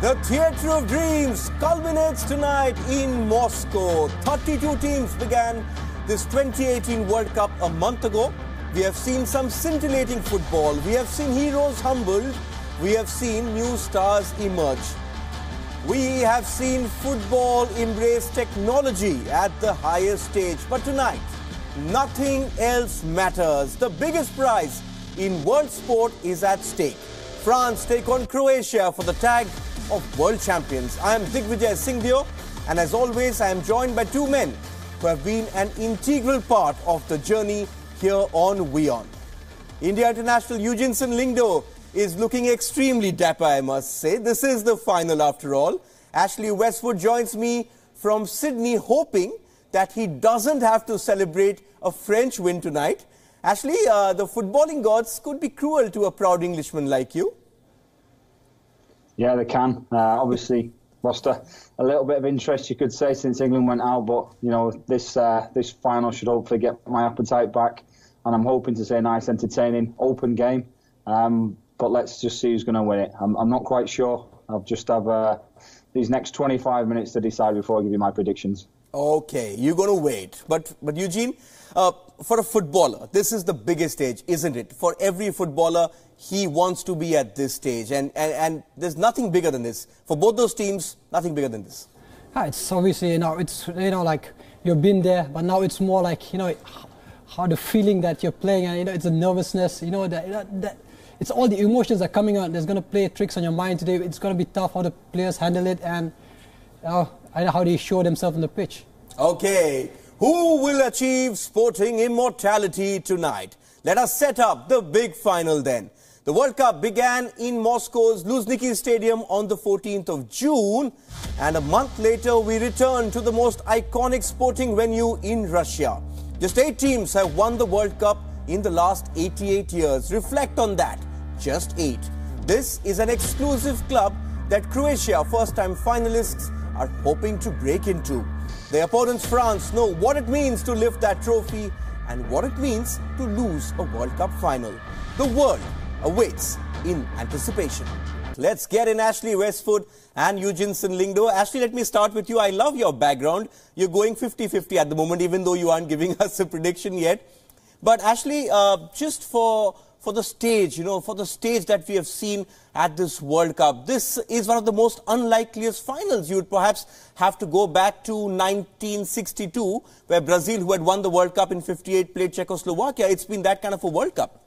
The Theatre of Dreams culminates tonight in Moscow. 32 teams began this 2018 World Cup a month ago. We have seen some scintillating football. We have seen heroes humbled. We have seen new stars emerge. We have seen football embrace technology at the highest stage. But tonight, nothing else matters. The biggest prize in world sport is at stake. France take on Croatia for the tag of world champions. I am Digvijay Lyngdoh, and as always, I am joined by two men who have been an integral part of the journey here on WION. India international Eugeneson Lyngdoh is looking extremely dapper, I must say. This is the final after all. Ashley Westwood joins me from Sydney, hoping that he doesn't have to celebrate a French win tonight. Ashley, the footballing gods could be cruel to a proud Englishman like you. Yeah, they can. Obviously, lost a little bit of interest, you could say, since England went out. But you know, this final should hopefully get my appetite back, and I'm hoping to see a nice, entertaining, open game. But let's just see who's going to win it. I'm not quite sure. I'll just have these next 25 minutes to decide before I give you my predictions. Okay, you're going to wait. But Eugene, for a footballer, this is the biggest stage, isn't it? For every footballer, he wants to be at this stage, and there's nothing bigger than this. For both those teams, nothing bigger than this. It's obviously, it's like you've been there, but now it's more like, how the feeling that you're playing, and it's a nervousness, that it's all the emotions that are coming out. There's going to play tricks on your mind today. It's going to be tough how the players handle it, and how they show themselves on the pitch. Okay, who will achieve sporting immortality tonight? Let us set up the big final then. The World Cup began in Moscow's Luzhniki Stadium on the 14th of June, and a month later we return to the most iconic sporting venue in Russia. Just 8 teams have won the World Cup in the last 88 years. Reflect on that. Just 8. This is an exclusive club that Croatia, first-time finalists, are hoping to break into. Their opponents, France, know what it means to lift that trophy and what it means to lose a World Cup final. The world awaits in anticipation. Let's get in Ashley Westwood and Eugeneson Lyngdoh. Ashley, let me start with you. I love your background. You're going 50-50 at the moment, even though you aren't giving us a prediction yet. But Ashley, just for the stage, for the stage that we have seen at this World Cup, this is one of the most unlikeliest finals. You would perhaps have to go back to 1962, where Brazil, who had won the World Cup in 58, played Czechoslovakia. It's been that kind of a World Cup.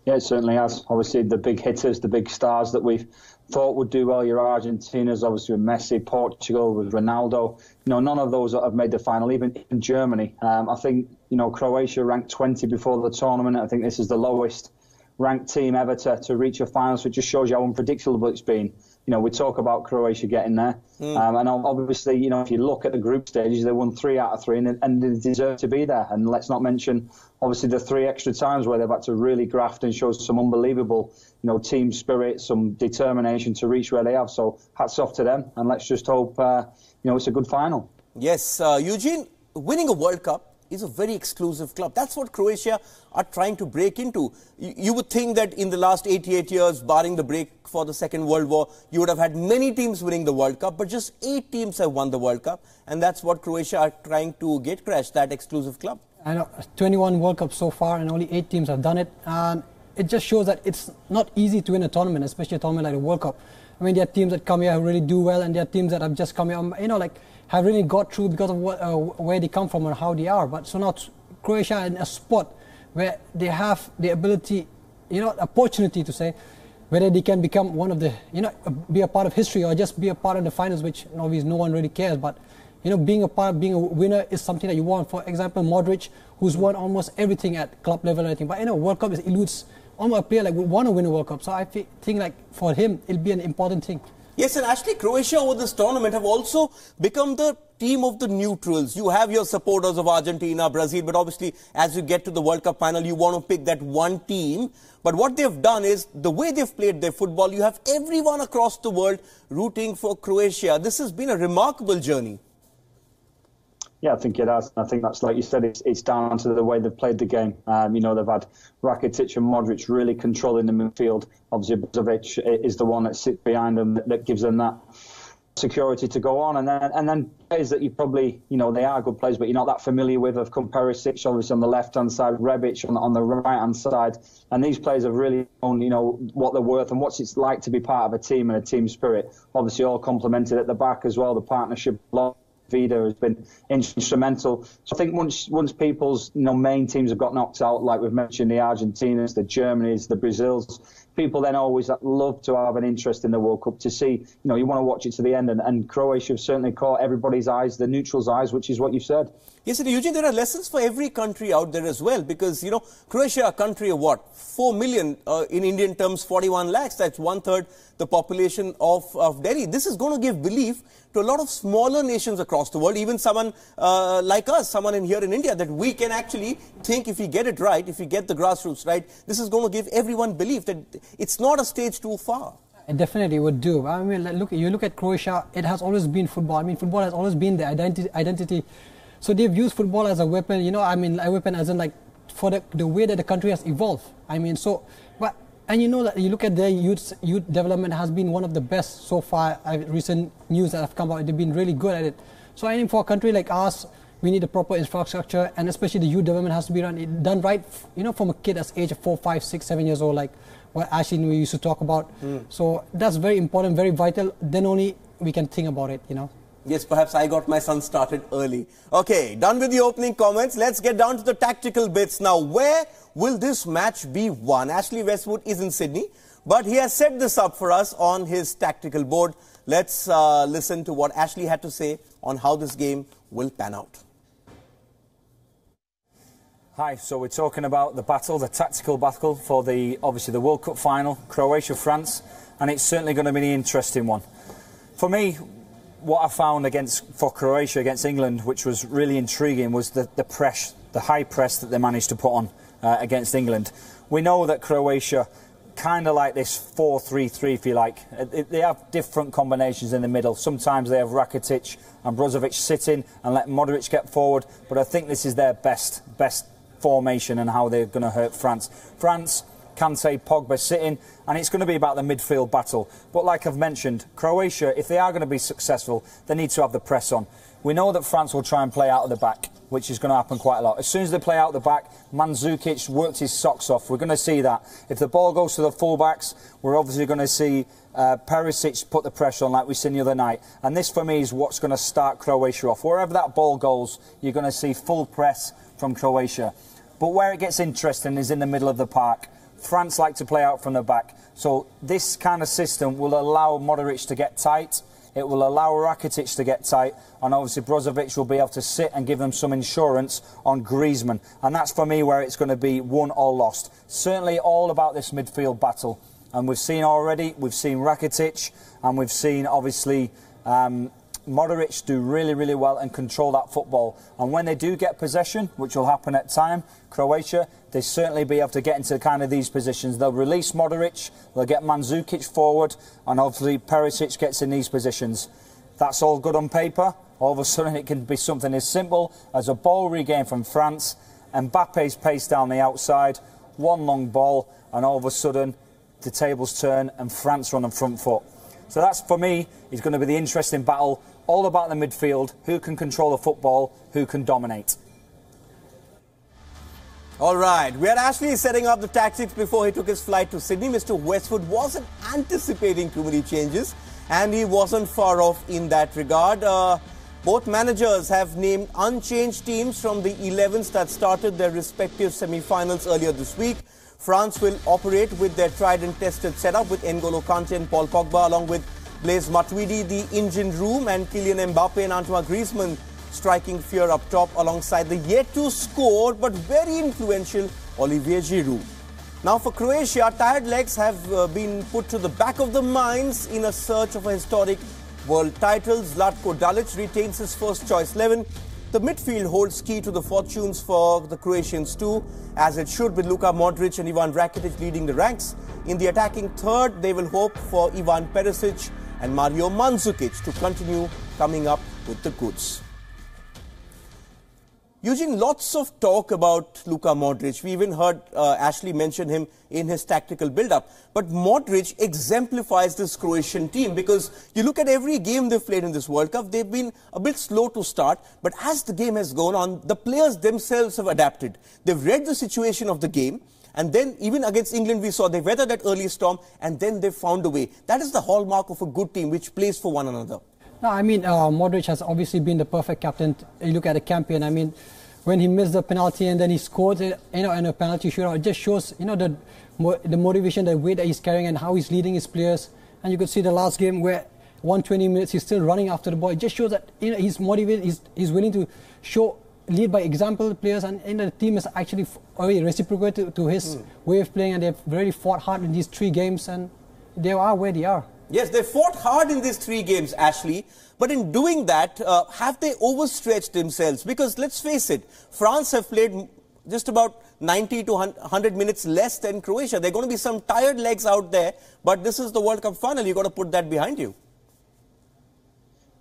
Yeah, it certainly has. Obviously, the big hitters, the big stars that we've thought would do well. Your Argentinas, obviously with Messi, Portugal with Ronaldo. None of those have made the final, even in Germany. I think, Croatia ranked 20 before the tournament. I think this is the lowest ranked team ever to reach a final, so it just shows you how unpredictable it's been. We talk about Croatia getting there. And obviously, if you look at the group stages, they won 3 out of 3 and they deserve to be there. And let's not mention, obviously, the 3 extra times where they've had to really graft and show some unbelievable, team spirit, some determination to reach where they have. So hats off to them. And let's just hope, it's a good final. Yes, Eugene, winning a World Cup is a very exclusive club. That's what Croatia are trying to break into. You would think that in the last 88 years, barring the break for the Second World War, you would have had many teams winning the World Cup, but just 8 teams have won the World Cup, and that's what Croatia are trying to get crashed, that exclusive club. I know, 21 World Cups so far, and only 8 teams have done it, and it just shows that it's not easy to win a tournament, especially a tournament like the World Cup. I mean, there are teams that come here who really do well, and there are teams that have just come here, have really got through because of where they come from and how they are. But so now Croatia in a spot where they have the ability, opportunity to say whether they can become one of the, be a part of history or just be a part of the finals, which obviously no one really cares. But being a winner is something that you want. For example, Modric, who's won almost everything at club level and everything. But World Cup eludes almost a player like would want to win a World Cup. So I think like for him, it'll be an important thing. Yes, and actually Croatia over this tournament have also become the team of the neutrals. You have your supporters of Argentina, Brazil, but obviously as you get to the World Cup final, you want to pick that one team. But what they've done is, the way they've played their football, you have everyone across the world rooting for Croatia. This has been a remarkable journey. Yeah, I think it has. I think that's, like you said, it's down to the way they've played the game. You know, they've had Rakitic and Modric really controlling the midfield. Obviously, Brozovic is the one that sits behind them, that gives them that security to go on. And then players that you probably, you know, they are good players, but you're not that familiar with, have come Perisic, obviously, on the left-hand side, Rebic on the right-hand side. And these players have really known, you know, what they're worth and what it's like to be part of a team and a team spirit. Obviously, all complemented at the back as well, the partnership. Vida has been instrumental. So I think once people's, you know, main teams have got knocked out, like we've mentioned, the Argentinas, the Germanys, the Brazils, people then always love to have an interest in the World Cup, to see, you know, you want to watch it to the end. And Croatia have certainly caught everybody's eyes, the neutrals' eyes, which is what you've said. Yes, and Eugene, there are lessons for every country out there as well, because, you know, Croatia, a country of what, 4 million, in Indian terms, 41 lakhs, that's 1/3 the population of Delhi. This is going to give belief to a lot of smaller nations across the world, even someone like us, someone here in India, that we can actually think, if we get it right, if we get the grassroots right, this is going to give everyone belief that it's not a stage too far. It definitely would do. I mean, you look at Croatia, it has always been football. I mean, football has always been the identity. So they've used football as a weapon, you know, I mean, a weapon as in, like, for the way that the country has evolved. I mean, so, but, and you know that you look at their youth development has been one of the best so far. Recent news that have come out, they've been really good at it. So I think for a country like ours, we need a proper infrastructure, and especially the youth development has to be done right, you know, from a kid that's age of 4, 5, 6, 7 years old, like what Ashley we used to talk about. So that's very important, very vital. Then only we can think about it, you know. Yes, perhaps I got my son started early. Okay, done with the opening comments. Let's get down to the tactical bits now. Where will this match be won? Ashley Westwood is in Sydney, but he has set this up for us on his tactical board. Let's listen to what Ashley had to say on how this game will pan out. Hi, so we're talking about the battle, the tactical battle for obviously the World Cup final, Croatia-France, and it's certainly going to be an interesting one. For me, what I found for Croatia against England, which was really intriguing, was the press, the high press that they managed to put on against England. We know that Croatia, kind of like this 4-3-3, if you like, they have different combinations in the middle. Sometimes they have Rakitic and Brozovic sitting and let Modric get forward, but I think this is their best formation and how they're going to hurt France. France, Kante, Pogba sitting, and it's going to be about the midfield battle. But like I've mentioned, Croatia, if they are going to be successful, they need to have the press on. We know that France will try and play out of the back, which is going to happen quite a lot. As soon as they play out the back, Mandzukic worked his socks off. We're going to see that. If the ball goes to the fullbacks, we're obviously going to see Perisic put the pressure on like we seen the other night. And this, for me, is what's going to start Croatia off. Wherever that ball goes, you're going to see full press from Croatia. But where it gets interesting is in the middle of the park. France like to play out from the back. So this kind of system will allow Modric to get tight. It will allow Rakitic to get tight. And obviously Brozovic will be able to sit and give them some insurance on Griezmann. And that's for me where it's going to be won or lost. Certainly all about this midfield battle. And we've seen already, we've seen Rakitic and we've seen obviously Modric do really, really well and control that football. And when they do get possession, which will happen at time, Croatia, they certainly be able to get into kind of these positions. They'll release Modric, they'll get Mandzukic forward, and obviously Perisic gets in these positions. That's all good on paper. All of a sudden it can be something as simple as a ball regain from France, Mbappe's pace down the outside, one long ball, and all of a sudden the tables turn and France run on front foot. So that's, for me, is going to be the interesting battle, all about the midfield, who can control the football, who can dominate. All right, we had Ashley setting up the tactics before he took his flight to Sydney. Mr. Westwood wasn't anticipating too many changes, and he wasn't far off in that regard. Both managers have named unchanged teams from the 11s that started their respective semi-finals earlier this week. France will operate with their tried and tested setup with N'Golo Kante and Paul Pogba, along with Blaise Matuidi, the engine room, and Kylian Mbappe and Antoine Griezmann striking fear up top alongside the yet-to-score but very influential Olivier Giroud. Now for Croatia, tired legs have been put to the back of the minds in a search of a historic world title. Zlatko Dalic retains his first choice 11. The midfield holds key to the fortunes for the Croatians too, as it should, with Luka Modric and Ivan Rakitic leading the ranks. In the attacking third, they will hope for Ivan Perisic and Mario Mandzukic to continue coming up with the goods. Eugene, lots of talk about Luka Modric. We even heard Ashley mention him in his tactical build-up. But Modric exemplifies this Croatian team because you look at every game they've played in this World Cup, they've been a bit slow to start. But as the game has gone on, the players themselves have adapted. They've read the situation of the game. And then even against England, we saw they weathered that early storm and then they found a way. That is the hallmark of a good team which plays for one another. No, I mean, Modric has obviously been the perfect captain. You look at the campaign, I mean, when he missed the penalty and then he scored it, in a penalty shootout, it just shows, the motivation, the way that he's carrying and how he's leading his players. And you could see the last game where 120 minutes, he's still running after the ball. It just shows that, he's motivated, he's willing to lead by example to players, and the team is actually already reciprocated to his way of playing, and they've really fought hard in these 3 games, and they are where they are. Yes, they fought hard in these 3 games, Ashley. But in doing that, have they overstretched themselves? Because let's face it, France have played just about 90 to 100 minutes less than Croatia. There are going to be some tired legs out there, but this is the World Cup final. You've got to put that behind you.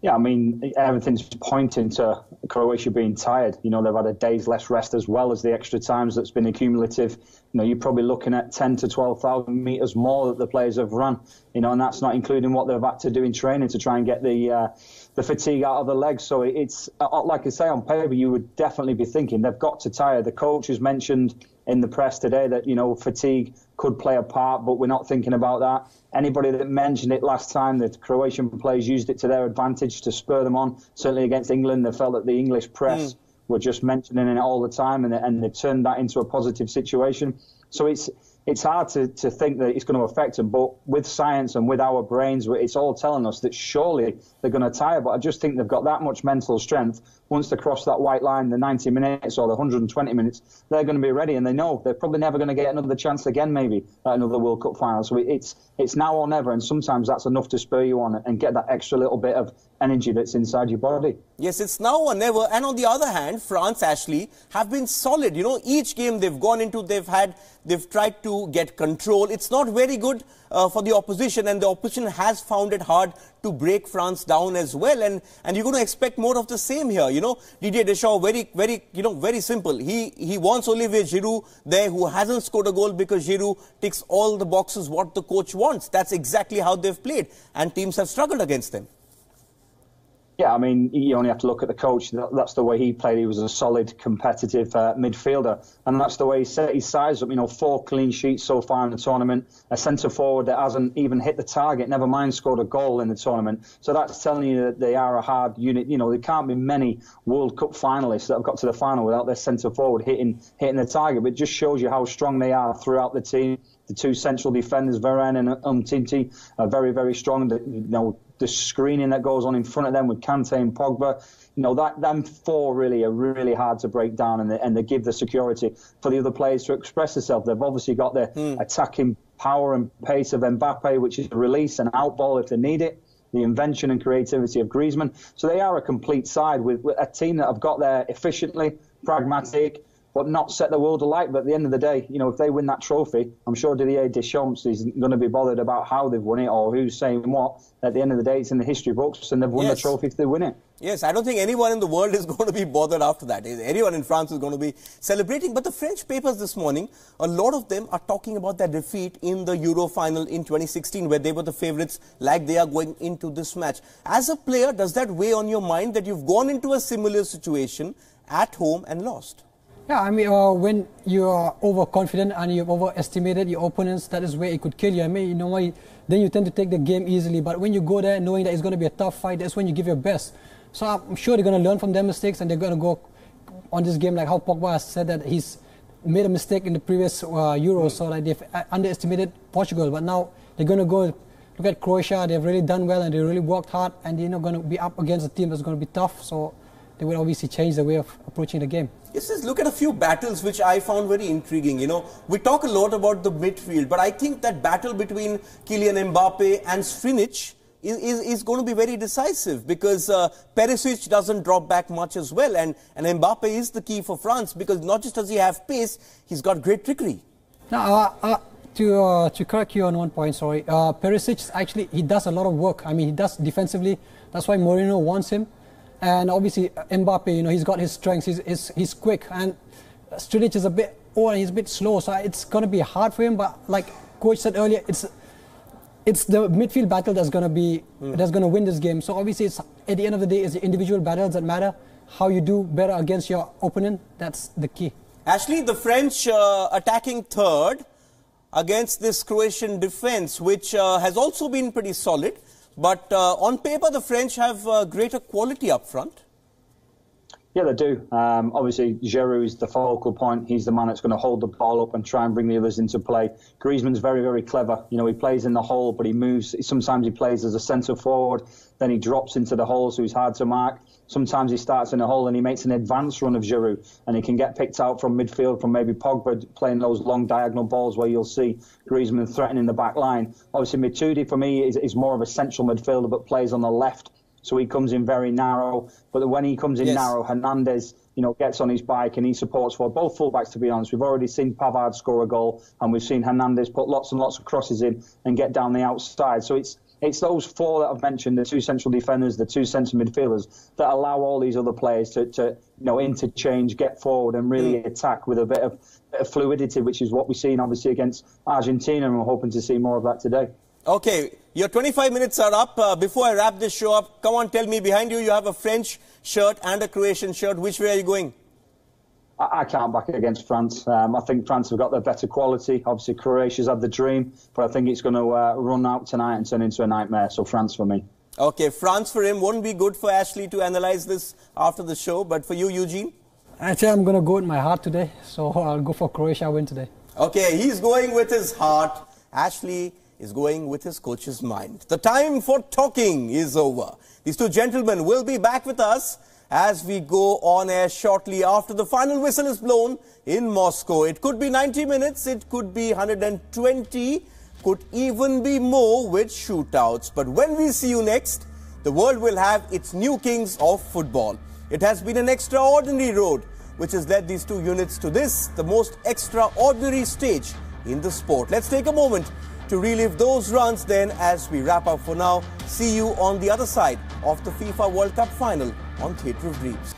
Yeah, I mean, everything's pointing to Croatia being tired. They've had a day's less rest as well as the extra times that's been accumulative. You're probably looking at 10 to 12,000 metres more that the players have run, and that's not including what they've had to do in training to try and get the fatigue out of the legs. So it's, like I say, on paper, you would definitely be thinking they've got to tire. The coach has mentioned in the press today that, fatigue could play a part, but we're not thinking about that. Anybody that mentioned it last time, the Croatian players used it to their advantage to spur them on. Certainly against England, they felt that the English press were just mentioning it all the time, and they turned that into a positive situation. So it's hard to think that it's going to affect them, but with science and with our brains, it's all telling us that surely they're going to tire. But I just think they've got that much mental strength. Once they cross that white line, the 90 minutes or the 120 minutes, they're going to be ready, and they know they're probably never going to get another chance again, maybe, at another World Cup final. So it's now or never, and sometimes that's enough to spur you on and get that extra little bit of energy that's inside your body. Yes, it's now or never. And on the other hand, France, Ashley, have been solid. Each game they've gone into, they've tried to get control. It's not very good for the opposition, and the opposition has found it hard to break France down as well. And you're going to expect more of the same here. Didier Deschamps, very simple. He wants Olivier Giroud there, who hasn't scored a goal because Giroud ticks all the boxes what the coach wants. That's exactly how they've played, and teams have struggled against them. Yeah, I mean, you only have to look at the coach. That's the way he played. He was a solid, competitive midfielder. And that's the way he set his size up. 4 clean sheets so far in the tournament. A centre-forward that hasn't even hit the target, never mind scored a goal in the tournament. So that's telling you that they are a hard unit. There can't be many World Cup finalists that have got to the final without their centre-forward hitting the target. But it just shows you how strong they are throughout the team. The 2 central defenders, Varane and Umtiti, are very, very strong. The screening that goes on in front of them with Kante and Pogba, them 4 really are really hard to break down, and they give the security for the other players to express themselves. They've obviously got the attacking power and pace of Mbappe, which is a release and out ball if they need it, the invention and creativity of Griezmann. So they are a complete side with a team that have got there efficiently, pragmatic, but not set the world alight. But at the end of the day, if they win that trophy, I'm sure Didier Deschamps isn't going to be bothered about how they've won it or who's saying what. At the end of the day, it's in the history books, and they've won the trophy if they win it. Yes, I don't think anyone in the world is going to be bothered after that. Anyone in France is going to be celebrating. But the French papers this morning, a lot of them are talking about their defeat in the Euro final in 2016, where they were the favourites, like they are going into this match. As a player, does that weigh on your mind that you've gone into a similar situation at home and lost? Yeah, I mean, when you are overconfident and you've overestimated your opponents, that is where it could kill you. I mean, then you tend to take the game easily. But when you go there knowing that it's going to be a tough fight, that's when you give your best. So I'm sure they're going to learn from their mistakes, and they're going to go on this game like how Pogba has said that he's made a mistake in the previous Euros, so that they've underestimated Portugal. But now they're going to go look at Croatia. They've really done well, and they really worked hard, and they're not going to be up against a team that's going to be tough. So they will obviously change the way of approaching the game. Yes, let's look at a few battles which I found very intriguing. We talk a lot about the midfield, but I think that battle between Kylian Mbappe and Singh is going to be very decisive, because Perisic doesn't drop back much as well, and Mbappe is the key for France, because not just does he have pace, he's got great trickery. Now, to correct you on one point, sorry, Perisic actually, he does a lot of work. I mean, he does defensively. That's why Mourinho wants him. And obviously Mbappe, you know, he's got his strengths. He's quick, and Stridic is a bit old and he's a bit slow. So it's going to be hard for him. But like Coach said earlier, it's the midfield battle that's going to win this game. So obviously, it's at the end of the day, it's the individual battles that matter. How you do better against your opponent, that's the key. Ashley, the French attacking third against this Croatian defence, which has also been pretty solid. But on paper, the French have greater quality up front. Yeah, they do. Obviously, Giroud is the focal point. He's the man that's going to hold the ball up and try and bring the others into play. Griezmann's very, very clever. You know, he plays in the hole, but he moves. Sometimes he plays as a centre forward, then he drops into the hole, so he's hard to mark. Sometimes he starts in the hole and he makes an advance run of Giroud, and he can get picked out from midfield from maybe Pogba playing those long diagonal balls where you'll see Griezmann threatening the back line. Obviously, Matuidi, for me, is more of a central midfielder, but plays on the left. So he comes in very narrow, but when he comes in narrow, Hernandez, you know, gets on his bike and he supports for both fullbacks. To be honest, we've already seen Pavard score a goal, and we've seen Hernandez put lots and lots of crosses in and get down the outside. So it's those four that I've mentioned, the two central defenders, the two central midfielders, that allow all these other players to you know, interchange, get forward, and really attack with a bit of fluidity, which is what we've seen obviously against Argentina, and we're hoping to see more of that today. Okay, your 25 minutes are up. Before I wrap this show up, come on, tell me, behind you, you have a French shirt and a Croatian shirt. Which way are you going? I can't back against France. I think France have got the better quality. Obviously, Croatia's had the dream, but I think it's going to run out tonight and turn into a nightmare. So France for me. Okay, France for him. Won't be good for Ashley to analyse this after the show, but for you, Eugene? Actually, I'm going to go with my heart today, so I'll go for Croatia win today. Okay, he's going with his heart. Ashley is going with his coach's mind. The time for talking is over. These two gentlemen will be back with us as we go on air shortly after the final whistle is blown in Moscow. It could be 90 minutes, it could be 120, could even be more with shootouts. But when we see you next, the world will have its new kings of football. It has been an extraordinary road which has led these two units to this, the most extraordinary stage in the sport. Let's take a moment to relive those runs then as we wrap up. For now, see you on the other side of the FIFA World Cup final on Theatre of Dreams.